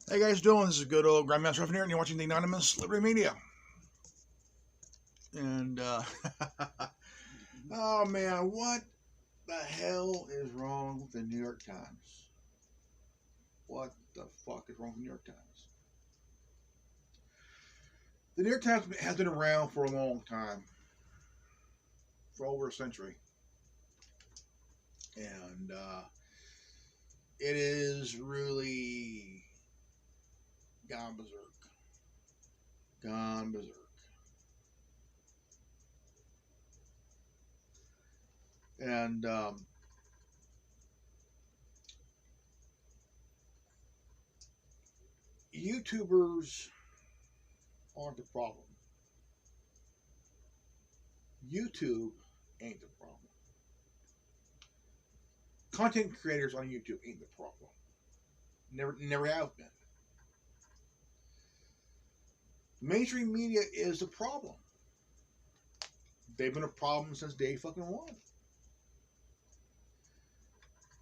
Hey guys, doing? This is good old Grandmaster Ruffin here, and you're watching the Anonymous Liberty Media. And oh man, what the hell is wrong with the New York Times? What the fuck is wrong with the New York Times? The New York Times has been around for a long time, for over a century, and it is really gone berserk, gone berserk. And YouTubers aren't the problem. YouTube ain't the problem. Content creators on YouTube ain't the problem. Never have been. Mainstream media is the problem. They've been a problem since day fucking one.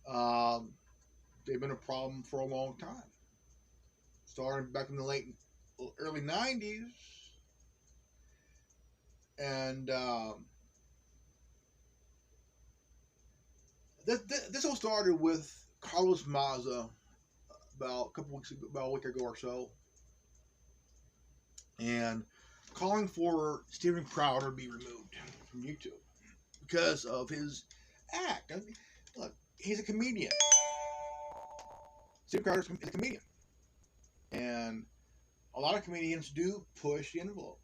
Um, they've been a problem for a long time. Started back in the early '90s, and this all started with Carlos Maza about a couple weeks ago, about a week ago or so, and calling for Steven Crowder to be removed from YouTube because of his act. I mean, look, he's a comedian. Steven Crowder is a comedian, and a lot of comedians do push the envelope,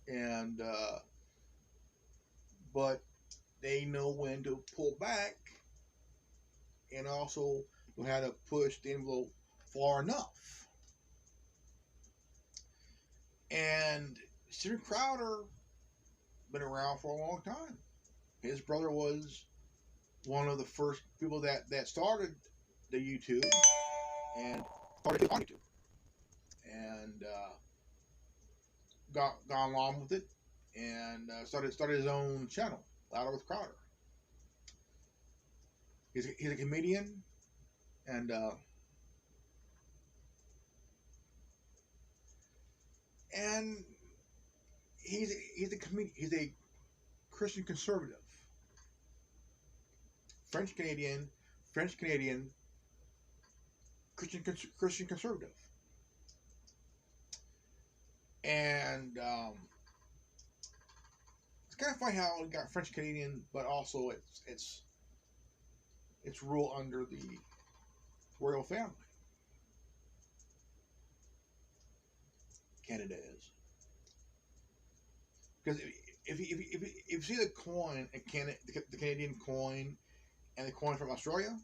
and but they know when to pull back, and also know how to push the envelope far enough. And Steven Crowder been around for a long time. His brother was one of the first people that started the YouTube and started on YouTube, and got gone along with it, and started his own channel, Louder with Crowder. He's a comedian, and and he's a comedian. He's a Christian conservative, French Canadian, Christian conservative, and it's kind of funny how it got French Canadian, but also it's rule under the royal family. Canada is, because if you see the coin and the Canadian coin and the coin from Australia,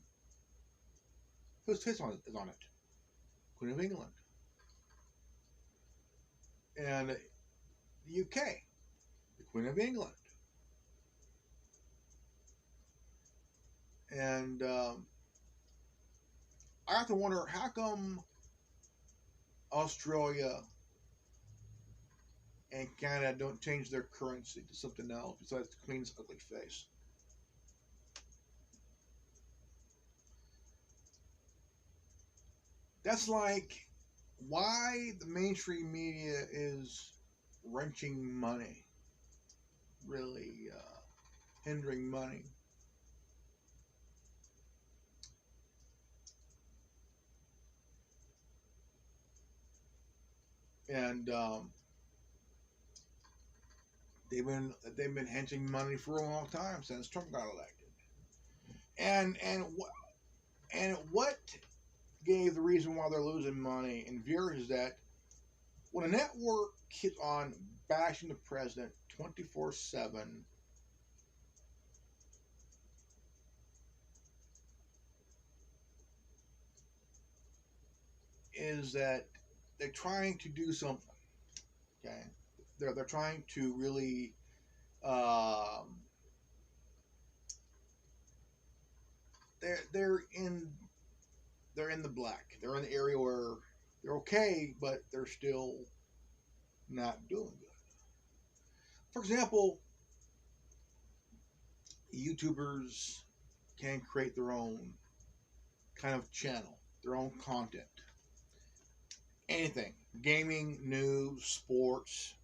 whose face is on it? Queen of England. And the UK, the Queen of England. And I have to wonder, how come Australia and Canada don't change their currency to something else besides the Queen's ugly face? That's like why the mainstream media is wrenching money, really hindering money. And they've been hinging money for a long time since Trump got elected. And what gave the reason why they're losing money in viewers is that when a network keeps on bashing the president 24/7, is that they're trying to do something. Okay, they're trying to really they're in the black. They're in the area where they're okay, but they're still not doing good. For example, YouTubers can create their own kind of channel, their own content. anything: gaming, news, sports,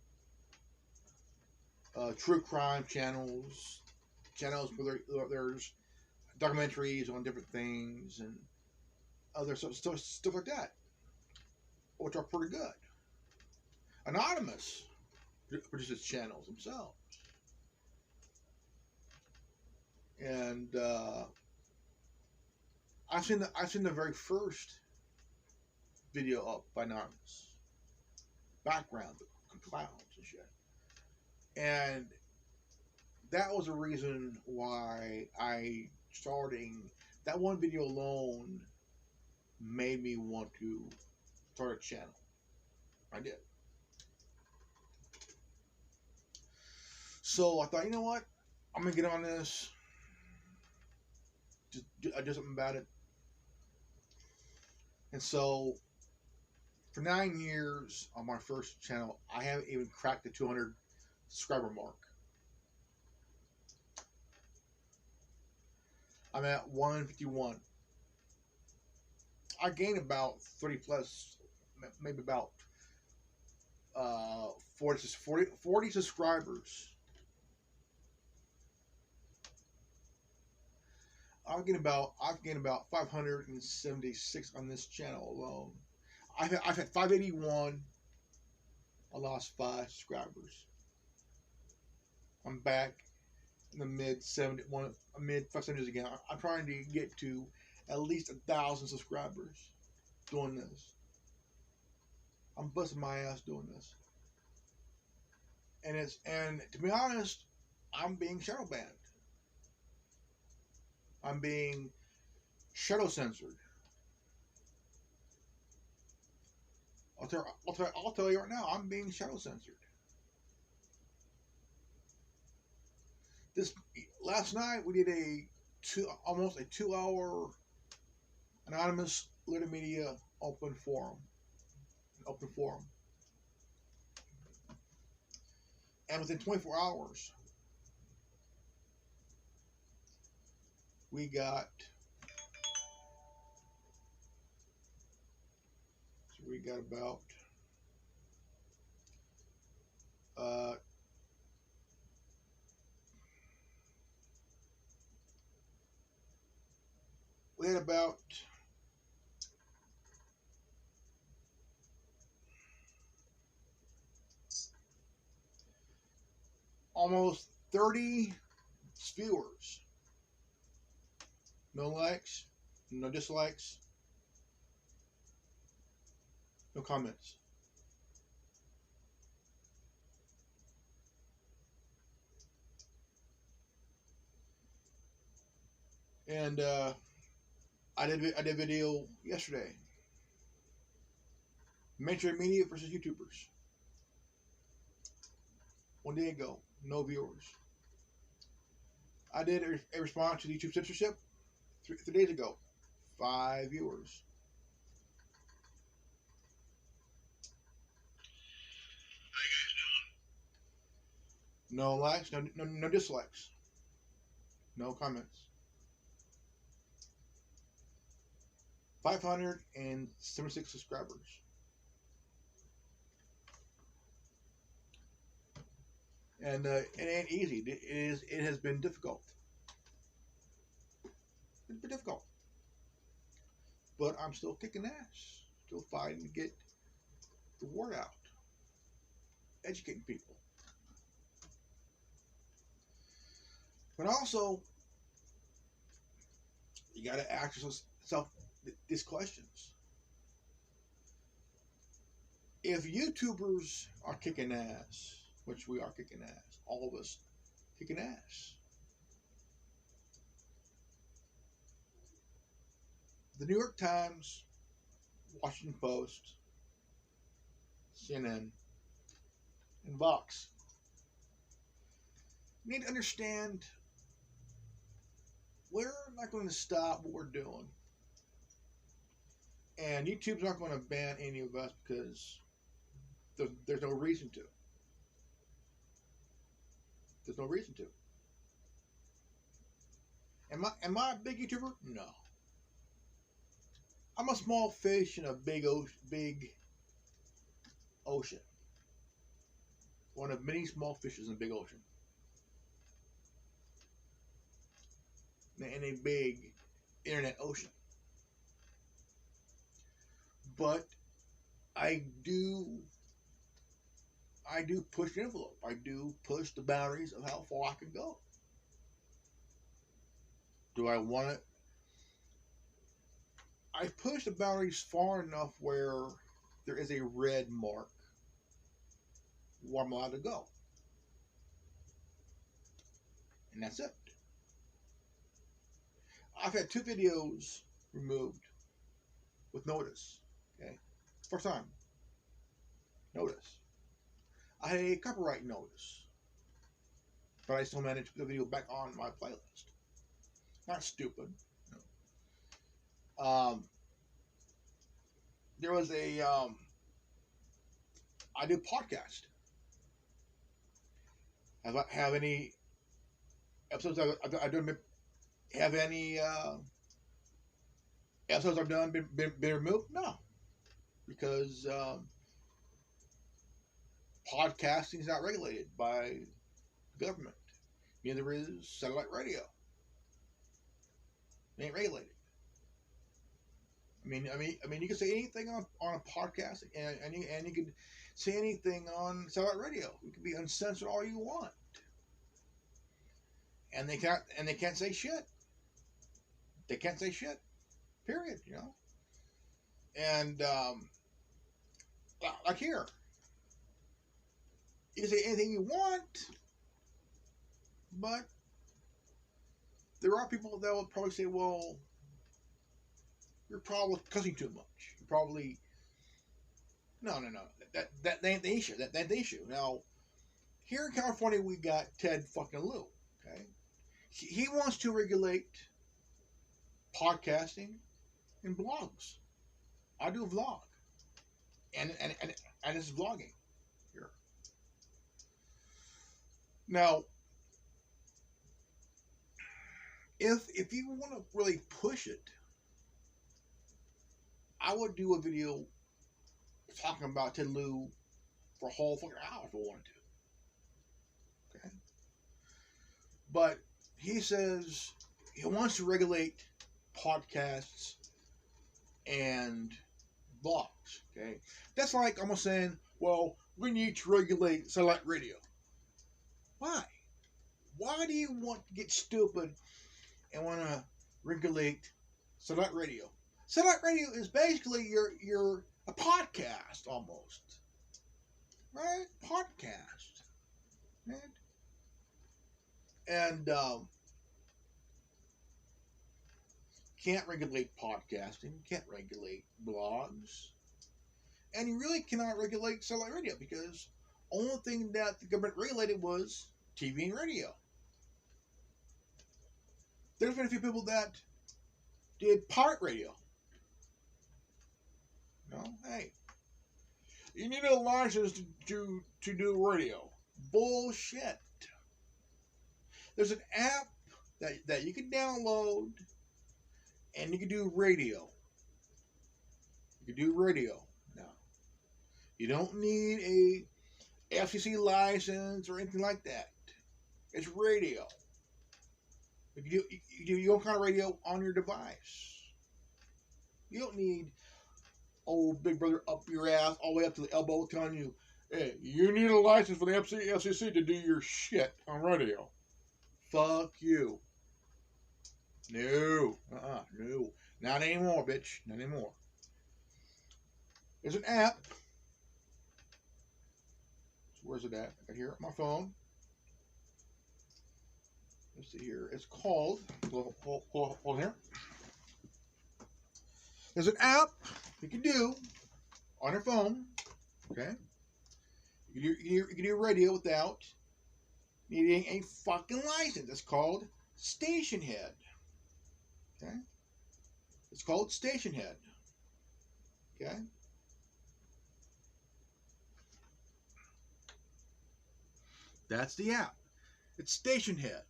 true crime channels, channels where there's documentaries on different things and other stuff like that, which are pretty good. Anonymous produces channels themselves, and I've seen the very first video up by Anonymous, background, the clowns and shit, and that was the reason why that one video alone made me want to start a channel. I did. So I thought, you know what? I'm gonna get on this. I do something about it. And so, for 9 years on my first channel, I haven't even cracked the 200 subscriber mark. I'm at 151. I gained about 30 plus, maybe about 40 subscribers. I've gained about 576 on this channel alone. I've had 581. I lost 5 subscribers. I'm back in the mid 570s again. I'm trying to get to at least 1,000 subscribers doing this. I'm busting my ass doing this. And to be honest, I'm being shadow banned. I'm being shadow censored. I'll tell you right now, I'm being shadow censored. Last night we did almost a 2-hour anonymous Little Media open forum. And within 24 hours, we got about we had about almost 30 viewers. No likes, no dislikes, no comments. And I did a video yesterday. Mainstream media versus YouTubers. 1 day ago, no viewers. I did a response to YouTube censorship 3 days ago, 5 viewers. How you guys doing? No likes, no dislikes, no comments. 576 subscribers. And it ain't easy. It has been difficult. It's been difficult. But I'm still kicking ass. Still fighting to get the word out. Educating people. But also, you got to ask yourself these questions. If YouTubers are kicking ass, which we are kicking ass, all of us kicking ass, the New York Times, Washington Post, CNN, and Vox need to understand we're not going to stop what we're doing. And YouTube's not going to ban any of us because there's no reason to. There's no reason to. Am I a big YouTuber? No. I'm a small fish in a big ocean. One of many small fishes in the big ocean. In a big internet ocean. But I do push the envelope. I do push the boundaries of how far I can go. Do I want it? I push the boundaries far enough where there is a red mark where I'm allowed to go. And that's it. I've had 2 videos removed with notice. Okay? First time. Notice. I had a copyright notice. But I still managed to put the video back on my playlist. Not stupid. No. There was a I do podcast. Have any episodes I've done? Have any episodes I've done been removed? No, because podcasting is not regulated by the government. Neither is satellite radio. It ain't regulated. I mean, you can say anything on a podcast, and you can say anything on satellite radio. You can be uncensored all you want, and they can't say shit. They can't say shit. Period. You know. And like here, you can say anything you want, but there are people that will probably say, well, you're probably cussing too much. You're probably no. That ain't the issue. That ain't the issue. Now, here in California, we got Ted fucking Lieu. Okay, he wants to regulate podcasting and blogs. I do a vlog, and it's vlogging here. Now, if you want to really push it, I would do a video talking about Ted Lieu for a whole fucking hour if I wanted to. Okay? But he says he wants to regulate podcasts and blogs. Okay? That's like almost saying, well, we need to regulate satellite radio. Why? Why do you want to get stupid and want to regulate satellite radio? Satellite radio is basically your a podcast almost, right? Podcast, right? And can't regulate podcasting, can't regulate blogs, and you really cannot regulate satellite radio because only thing that the government regulated was TV and radio. There's been a few people that did pirate radio. No, hey, you need a license to do radio. Bullshit. There's an app that you can download, and you can do radio. You can do radio now. You don't need a FCC license or anything like that. It's radio. You do your kind of radio on your device. You don't need old Big Brother up your ass all the way up to the elbow telling you, hey, you need a license for the FCC to do your shit on radio. Fuck you. No. No. Not anymore, bitch. Not anymore. There's an app. So where's it at? Right here on my phone. Let's see here. It's called, hold here. There's an app you can do on your phone, okay? You can do radio without needing a fucking license. It's called Station Head, okay? It's called Station Head, okay? That's the app. It's Station Head.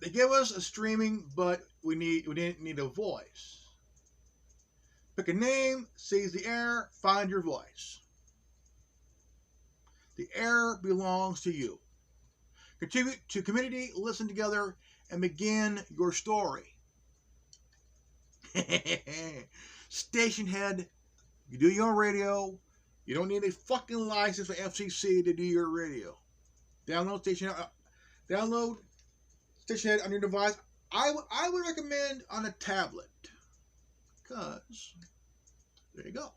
They give us a streaming, but we didn't need a voice. Pick a name, seize the air, find your voice. The air belongs to you. Contribute to community, listen together, and begin your story. Station head, you do your own radio. You don't need a fucking license for FCC to do your radio. Download Station Head on your device. I would recommend on a tablet, because there you go.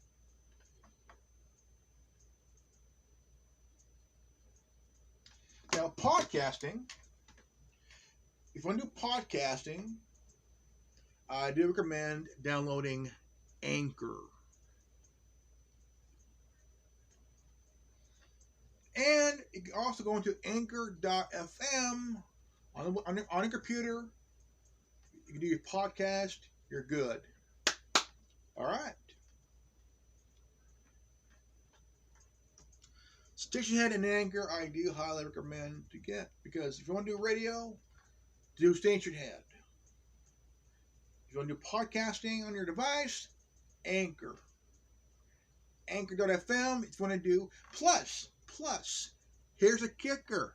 Now, podcasting. If you want to do podcasting, I do recommend downloading Anchor. And you can also go into anchor.fm on your computer. You can do your podcast. You're good. All right. Station Head and Anchor, I do highly recommend to get, because if you want to do radio, do Station Head. If you want to do podcasting on your device, Anchor. Anchor.fm, if you want to do. Plus, here's a kicker.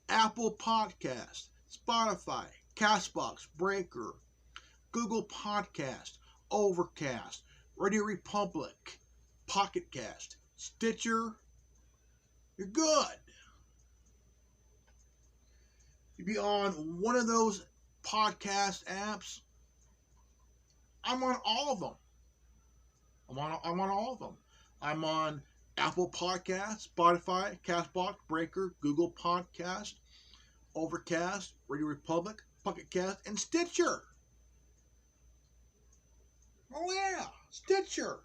Apple Podcast, Spotify, Castbox, Breaker, Google Podcast, Overcast, Radio Republic, Pocket Cast, Stitcher. You're good. You be on one of those podcast apps. I'm on all of them. I'm on all of them. I'm on Apple Podcasts, Spotify, Castbox, Breaker, Google Podcast, Overcast, Radio Republic, Pocket Cast, and Stitcher. Oh yeah, Stitcher.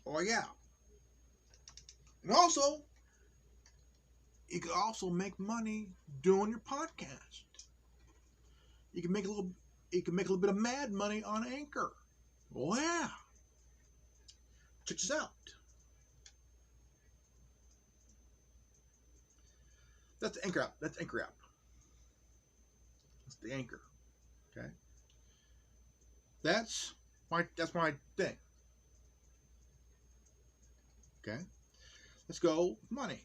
Oh yeah. And also, you can also make money doing your podcast. You can make a little bit of mad money on Anchor. Oh yeah. Check this out. That's the Anchor app. That's the Anchor. Okay. That's my thing. Okay. Let's go money.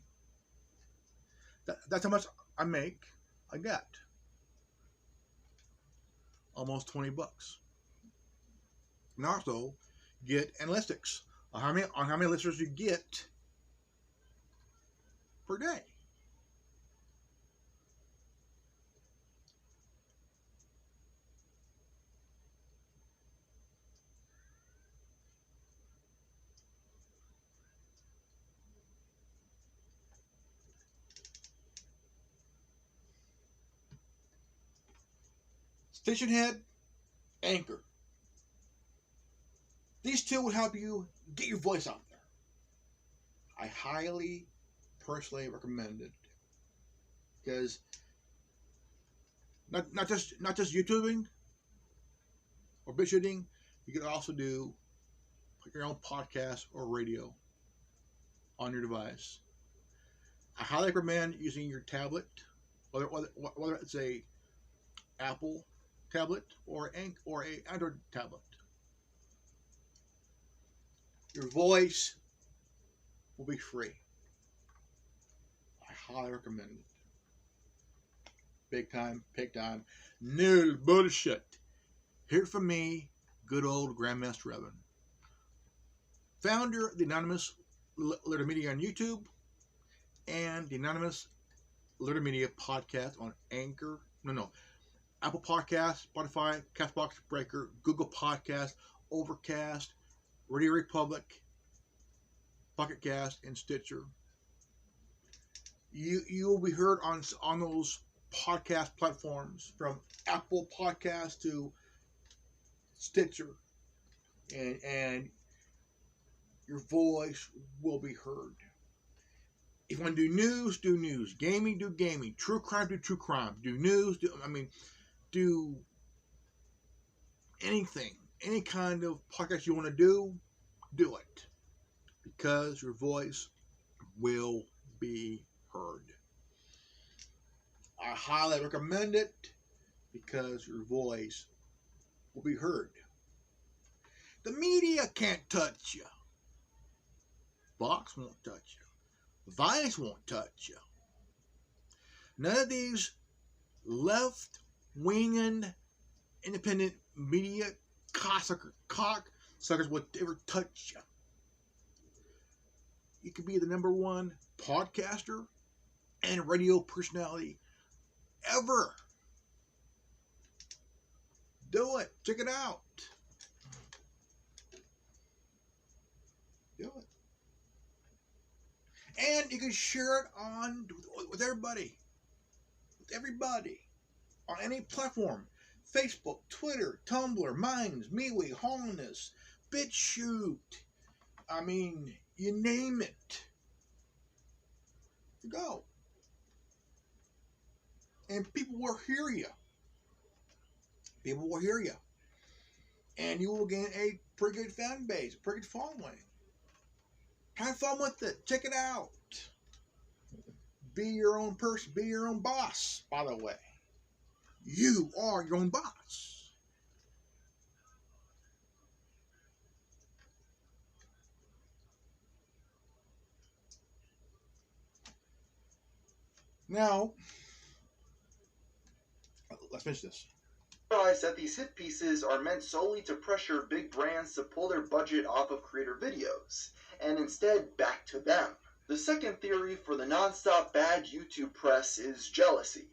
That's how much I make. I got almost $20. And also get analytics on how many listeners you get per day. Station Head, Anchor. These two will help you get your voice out there. I highly, personally recommend it, because not just YouTubing or bitch shooting, you can also do your own podcast or radio on your device. I highly recommend using your tablet, whether it's a Apple tablet or a Android tablet. Your voice will be free. I highly recommend it. Big time. No bullshit. Hear it from me, good old Grandmaster Evan, founder of the Anonymous Letter Media on YouTube and the Anonymous Letter Media podcast on Anchor. Apple Podcasts, Spotify, Castbox, Breaker, Google Podcasts, Overcast, Radio Republic, Pocket Cast, and Stitcher. You will be heard on those podcast platforms, from Apple Podcasts to Stitcher, and your voice will be heard. If you want to do news, gaming, do gaming, true crime, do true crime, do news, do anything, any kind of podcast you want to do it, because your voice will be heard. I highly recommend it, because your voice will be heard. The media can't touch you. Fox won't touch you. Vice won't touch you. None of these left-winging independent media cocksuckers would ever touch you. You could be the #1 podcaster and radio personality ever. Do it. Check it out. Do it. And you can share it on with everybody. With everybody. On any platform. Facebook, Twitter, Tumblr, Minds, MeWe, Holness, BitChute. I mean, you name it. You go. And people will hear you. People will hear you. And you will gain a pretty good fan base, a pretty good following. Have fun with it. Check it out. Be your own person. Be your own boss, by the way. You are your own boss. Now, let's finish this. Realize that these hit pieces are meant solely to pressure big brands to pull their budget off of creator videos, and instead back to them. The second theory for the non-stop bad YouTube press is jealousy.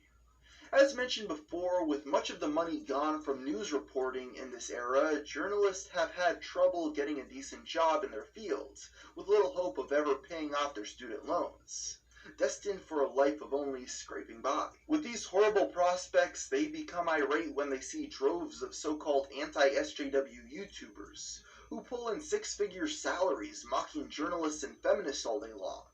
As mentioned before, with much of the money gone from news reporting in this era, journalists have had trouble getting a decent job in their fields, with little hope of ever paying off their student loans, destined for a life of only scraping by. With these horrible prospects, they become irate when they see droves of so-called anti-SJW YouTubers, who pull in six-figure salaries mocking journalists and feminists all day long.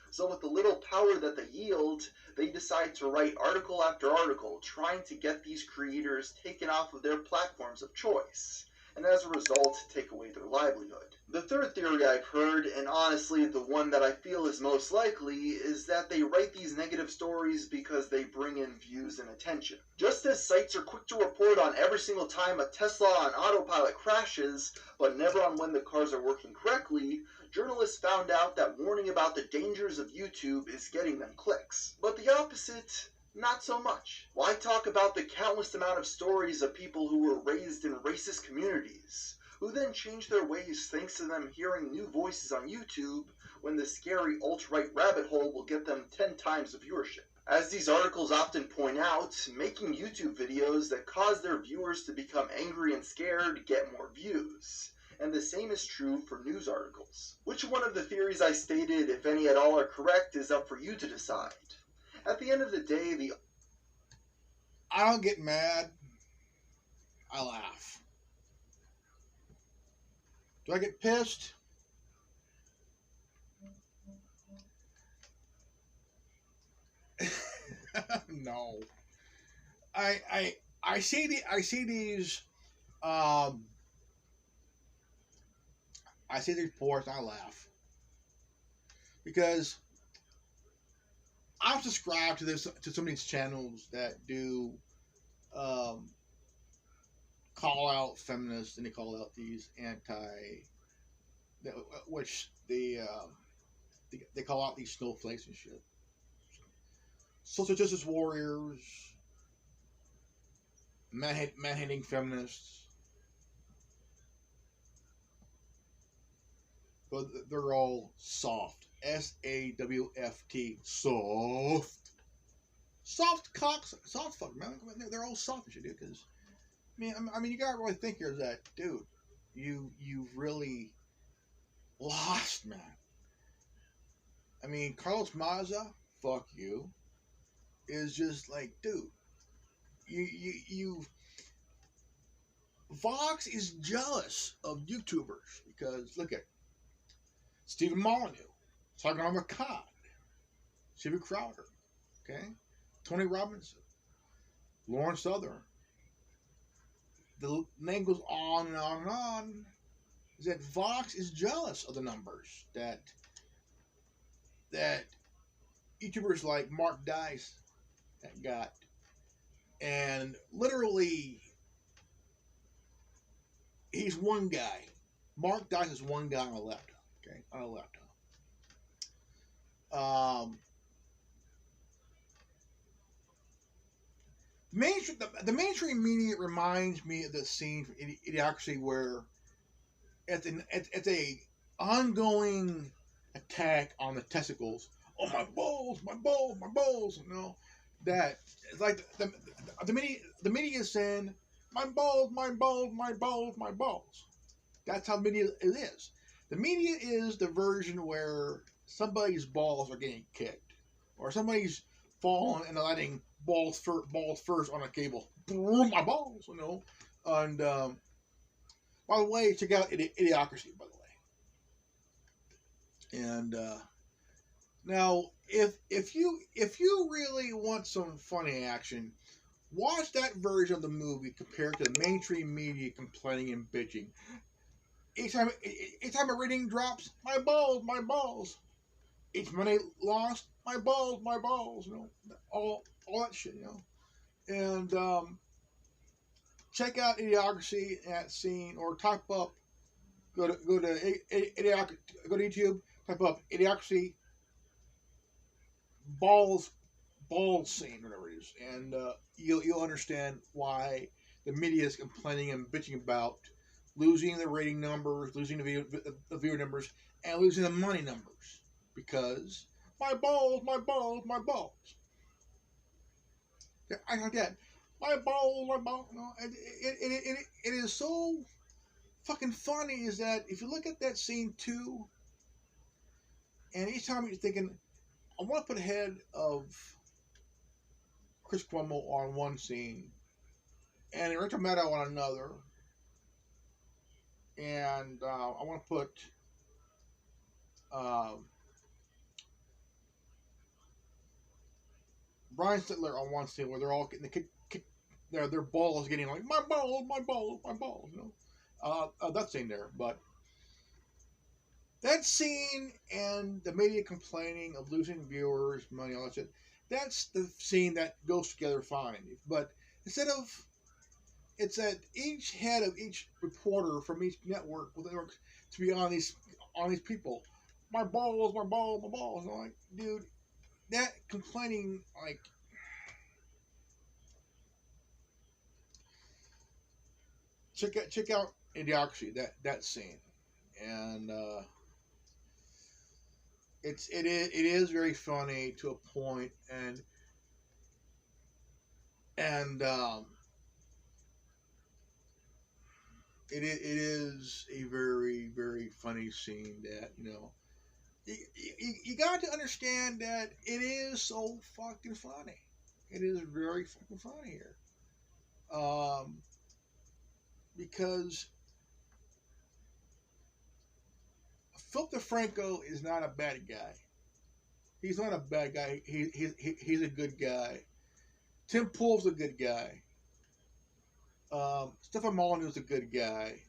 So with the little power that they yield, they decide to write article after article trying to get these creators taken off of their platforms of choice, and as a result, take away their livelihood. The third theory I've heard, and honestly the one that I feel is most likely, is that they write these negative stories because they bring in views and attention. Just as sites are quick to report on every single time a Tesla on autopilot crashes, but never on when the cars are working correctly, journalists found out that warning about the dangers of YouTube is getting them clicks. But the opposite, not so much. Why talk about the countless amount of stories of people who were raised in racist communities, who then changed their ways thanks to them hearing new voices on YouTube, when the scary alt-right rabbit hole will get them 10 times the viewership? As these articles often point out, making YouTube videos that cause their viewers to become angry and scared get more views. And the same is true for news articles. Which one of the theories I stated, if any at all, are correct is up for you to decide. At the end of the day, I don't get mad. I laugh. Do I get pissed? No. I see these I see these reports and I laugh. Because I'm subscribed to some of these channels that do call out feminists, and they call out these which they call out these snowflakes and shit. Social justice warriors, man-hating feminists. But they're all soft. SAWFT. Soft. Soft cocks. Soft fuck, man. They're all soft as shit, dude. Because, I mean, you gotta really think here that, dude, you've really lost, man. I mean, Carlos Maza, fuck you, is just like, dude, you've Vox is jealous of YouTubers because look at Stephen Molyneux, Sargon McCod, Stephen Crowder, okay, Tony Robinson, Lawrence Southern. The name goes on and on and on. Is that Vox is jealous of the numbers that YouTubers like Mark Dice got, and literally he's one guy Mark Dice is one guy on the left. Okay, on the left. Um, the mainstream media reminds me of the scene from Idiocracy where it's a ongoing attack on the testicles. Oh, my balls, my balls, my balls. You know, that it's like the media is saying my balls, my balls, my balls, my balls. That's how media it is. The media is the version where somebody's balls are getting kicked, or somebody's falling and letting balls first on a cable. My balls, you know. And by the way, check out Idiocracy. By the way, and now if you really want some funny action, watch that version of the movie compared to the mainstream media complaining and bitching. Each time a rating drops, my balls, my balls. Each money lost, my balls. You know, all that shit. You know, and check out Idiocracy that scene, or type up go to Idiocracy, go to YouTube, type up Idiocracy balls scene, whatever it is, and you'll understand why the media is complaining and bitching about losing the rating numbers, losing the viewer numbers, and losing the money numbers because my balls, my balls, my balls. Yeah, I like that. My balls, my balls. No, it is so fucking funny. Is that if you look at that scene too, and each time you're thinking, I want to put ahead of Chris Cuomo on one scene and Rachel Maddow on another, and I want to put uh, Brian Sittler on one scene where they're all getting the kick their balls getting like my balls, my balls, my balls. You know, that scene there, but that scene and the media complaining of losing viewers, money, all that shit. That's the scene that goes together fine. But instead of it's that each head of each reporter from each network to be on these people. My balls, my balls, my balls. And I'm like, dude, that complaining, like, check out Idiocracy, that scene, and it is very funny to a point, and it is a very very funny scene that you got to understand that it is so fucking funny. It is very fucking funny here. Because Philip DeFranco is not a bad guy. He's not a bad guy. He's a good guy. Tim Pool's a good guy. Stefan Molyneux's a good guy.